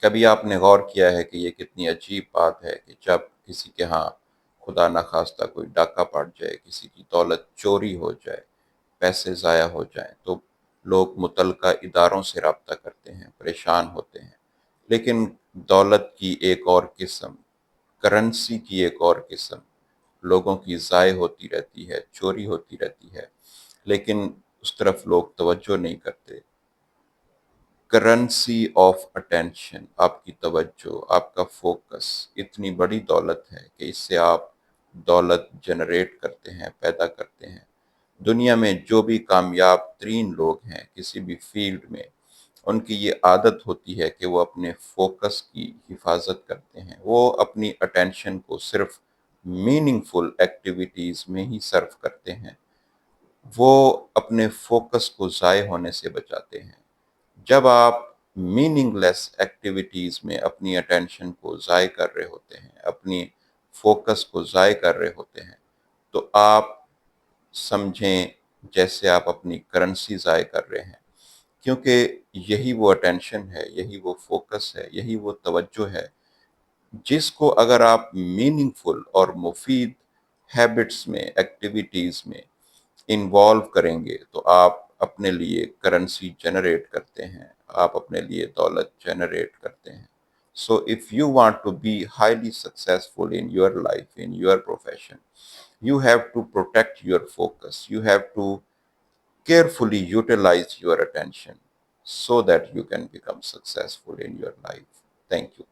کبھی آپ نے غور کیا ہے کہ یہ کتنی عجیب بات ہے کہ جب کسی کے ہاں خدا نخواستہ کوئی ڈاکہ پڑ جائے، کسی کی دولت چوری ہو جائے، پیسے ضائع ہو جائیں، تو لوگ متعلقہ اداروں سے رابطہ کرتے ہیں، پریشان ہوتے ہیں۔ لیکن دولت کی ایک اور قسم، کرنسی کی ایک اور قسم لوگوں کی ضائع ہوتی رہتی ہے، چوری ہوتی رہتی ہے، لیکن اس طرف لوگ توجہ نہیں کرتے۔ کرنسی آف اٹینشن، آپ کی توجہ، آپ کا فوکس اتنی بڑی دولت ہے کہ اس سے آپ دولت جنریٹ کرتے ہیں، پیدا کرتے ہیں۔ دنیا میں جو بھی کامیاب ترین لوگ ہیں کسی بھی فیلڈ میں، ان کی یہ عادت ہوتی ہے کہ وہ اپنے فوکس کی حفاظت کرتے ہیں۔ وہ اپنی اٹینشن کو صرف میننگ فل ایکٹیویٹیز میں ہی صرف کرتے ہیں، وہ اپنے فوکس کو ضائع ہونے سے بچاتے ہیں۔ جب آپ میننگ لیس ایکٹیویٹیز میں اپنی اٹینشن کو ضائع کر رہے ہوتے ہیں، اپنی فوکس کو ضائع کر رہے ہوتے ہیں، تو آپ سمجھیں جیسے آپ اپنی کرنسی ضائع کر رہے ہیں، کیونکہ یہی وہ اٹینشن ہے، یہی وہ فوکس ہے، یہی وہ توجہ ہے جس کو اگر آپ میننگ فل اور مفید ہیبٹس میں، ایکٹیویٹیز میں انوالو کریں گے تو آپ اپنے لیے کرنسی جنریٹ کرتے ہیں، آپ اپنے لیے دولت جنریٹ کرتے ہیں۔ So if you want to be highly successful in your life, in your profession, you have to protect your focus. You have to carefully utilize your attention so that you can become successful in your life. Thank you.